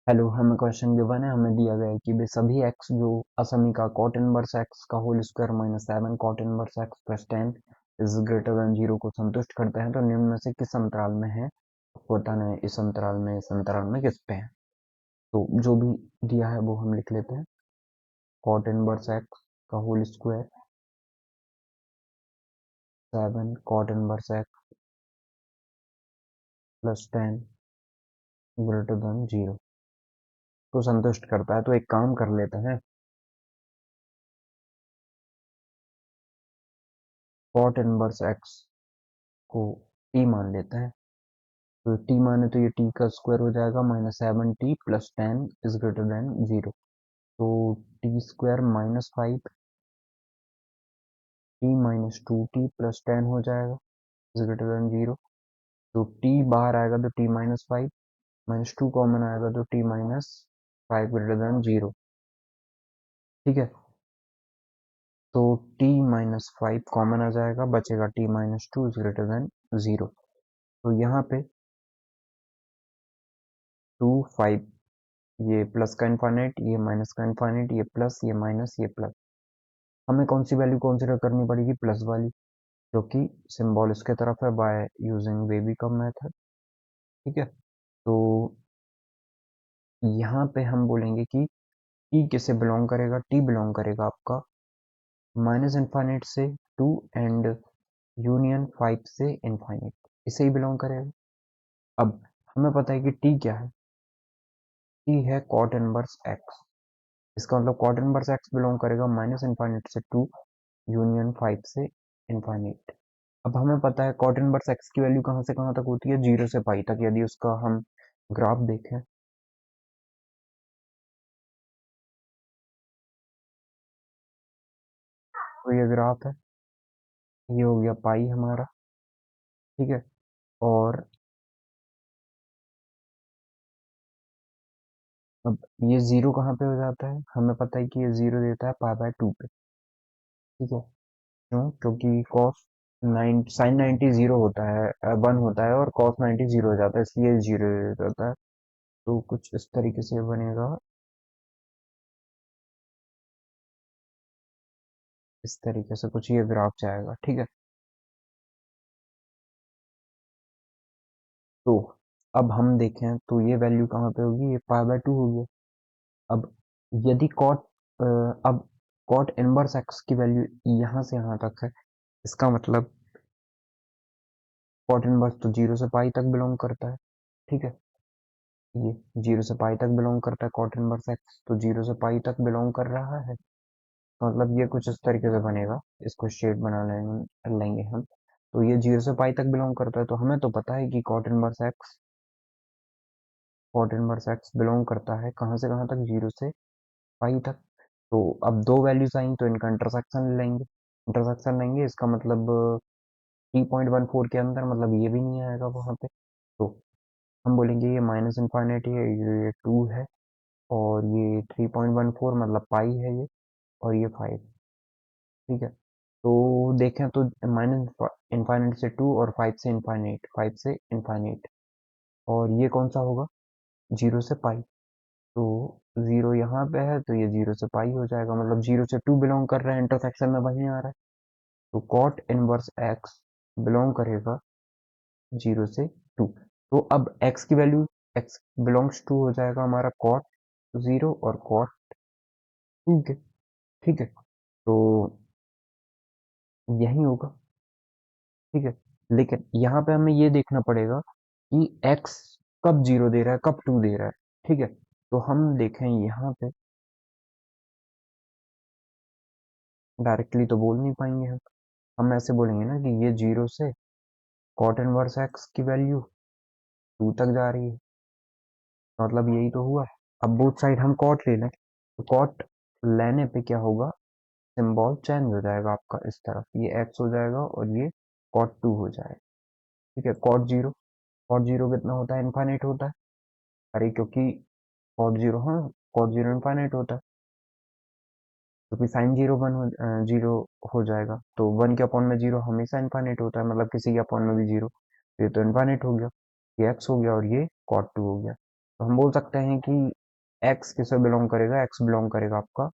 Hello, हमें question given है। हमें दिया गया है कि वे सभी एक्स जो असमीका कॉट इनवर्स एक्स का whole square minus 7 cot inverse x plus 10 is greater than 0 को संतुष्ट करते हैं। तो निम्न में से किस अंतराल में है? बताना है इस अंतराल में किस पे है। तो जो भी दिया है वो हम लिख लेते हैं। कॉट इनवर्स एक्स का whole square 7 cot inverse x plus 10 greater than 0 को संतुष्ट करता है। तो एक काम कर लेते हैं, कॉट इनवर्स एक्स को टी मान लेते हैं। तो टी माने तो ये टी का स्क्वायर हो जाएगा -7t plus 10 is greater than 0। तो T square -5t minus 2t plus 10 हो जाएगा इज ग्रेटर देन 0। तो टी बाहर आएगा तो टी -5 -2 कॉमन आएगा तो टी -5 ग्रेटर देन 0। ठीक है, तो टी -5 कॉमन आ जाएगा, बचेगा टी -2 इज ग्रेटर देन 0। तो यहाँ पे 2 5, ये प्लस का इन्फानेट, ये माइनस का इन्फानेट, ये प्लस, ये माइनस, ये प्लस। हमें कौन सी वैल्यू कंसीडर करनी पड़ेगी? प्लस वाली, जो कि सिंबल इसके तरफ है बाय यूजिंग बेबी का मेथड। ठीक है, तो यहाँ पे हम बोलेंगे कि टी किसे बिलोंग करेगा? टी बिलोंग करेगा आपका माइनस इन्फाइनेट से 2 एंड यूनियन 5 से इन्फाइनेट, इसे ही बिलोंग करेगा। अब हमें पता है कि टी क्या है। टी है कॉट इनवर्स एक्स। इसका मतलब कॉट इनवर्स एक्स बिलोंग करेगा माइनस इन्फाइनेट से 2 यूनियन 5 से इन्फाइनेट। अब हमें पता है कॉट इनवर्स एक्स की वैल्यू कहाँ से कहाँ तक होती है? 0 से पाई तक। यदि उसका हम ग्राफ देखें, तो ये ग्राफ है, ये हो गया पाई हमारा। ठीक है, और अब ये 0 कहाँ पे हो जाता है? हमें पता है कि ये 0 देता है पाई/2 पे। ठीक है, क्यों? क्योंकि कॉस 9 साइन 90 0 होता है, 1 होता है, और कॉस 90 0 हो जाता है, इसलिए 0 दे देता है। तो कुछ इस तरीके से बनेगा, इस तरीके से कुछ ये ग्राफ जाएगा। ठीक है, तो अब हम देखें तो ये वैल्यू कहाँ पे होगी? ये पाई/2 होगी। अब यदि अब कॉट इनवर्स एक्स की वैल्यू यहाँ से यहाँ तक है, इसका मतलब कॉट इनवर्स तो 0 से पाई तक बिलोंग करता है। ठीक है, ये 0 से पाई तक बिलोंग करता है, कॉट इनवर्स एक्स तो 0 से पाई तक बिलोंग कर रहा है। तो मतलब ये कुछ इस तरीके से बनेगा, इसको शेड बना लेंगे हम। तो ये 0 से पाई तक बिलोंग करता है, तो हमें तो पता है कि कॉट इनवर्स एक्स बिलोंग करता है कहाँ से कहाँ तक? 0 से पाई तक। तो अब दो वैल्यूज आई तो इनका इंटरसेक्शन लेंगे, इसका मतलब 3.14 के अंदर, मतलब ये भी नहीं आएगा वहां पे। तो हम बोलेंगे ये माइनस इन्फाइनेटी है, ये 2 है, और ये 3.14 मतलब पाई है ये, और ये 5। ठीक है, तो देखें तो माइनस इन्फाइनेट से 2 और 5 से इन्फाइनेट, 5 से इन्फाइनेट, और ये कौन सा होगा? 0 से पाई। तो 0 यहाँ पे है तो ये 0 से पाई हो जाएगा, मतलब 0 से 2 बिलोंग कर रहा है, इंटरसेक्शन में वही आ रहा है। तो कॉट इनवर्स एक्स बिलोंग करेगा 0 से 2। तो अब x की वैल्यू, x बिलोंग्स टू हो जाएगा हमारा कॉट 0 और कॉट 2 के। ठीक है, तो यही होगा। ठीक है, लेकिन यहाँ पे हमें ये देखना पड़ेगा कि x कब 0 दे रहा है, कब 2 दे रहा है। ठीक है, तो हम देखें यहाँ पे, डायरेक्टली तो बोल नहीं पाएंगे हम ऐसे बोलेंगे ना कि ये 0 से कॉट इनवर्स एक्स की वैल्यू 2 तक जा रही है, मतलब यही तो हुआ। अब बोथ साइड हम कॉट ले लें, तो कॉट लेने पे क्या होगा? सिंबल चेंज हो जाएगा आपका, इस तरफ ये x हो जाएगा और ये कॉट 2 हो जाएगा। ठीक है, कॉट जीरो कितना होता है? इनफाइनाइट होता है। अरे क्योंकि कॉट जीरो, हाँ, कॉट जीरो इनफाइनाइट होता है, क्योंकि साइन जीरो 0 हो जाएगा, तो 1 के अपॉन में 0 हमेशा इनफाइनाइट होता है, मतलब किसी के अपॉन में भी 0। ये तो इनफाइनाइट हो गया, ये x हो गया और ये कॉट 2 हो गया। तो हम बोल सकते हैं कि x किसे बिलोंग करेगा, x बिलोंग करेगा आपका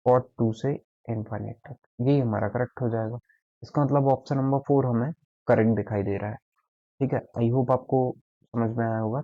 पॉट 2 से इनफाइनाइट तक। यही हमारा करेक्ट हो जाएगा। इसका मतलब ऑप्शन नंबर 4 हमें करेक्ट दिखाई दे रहा है। ठीक है, आई होप आपको समझ में आया होगा।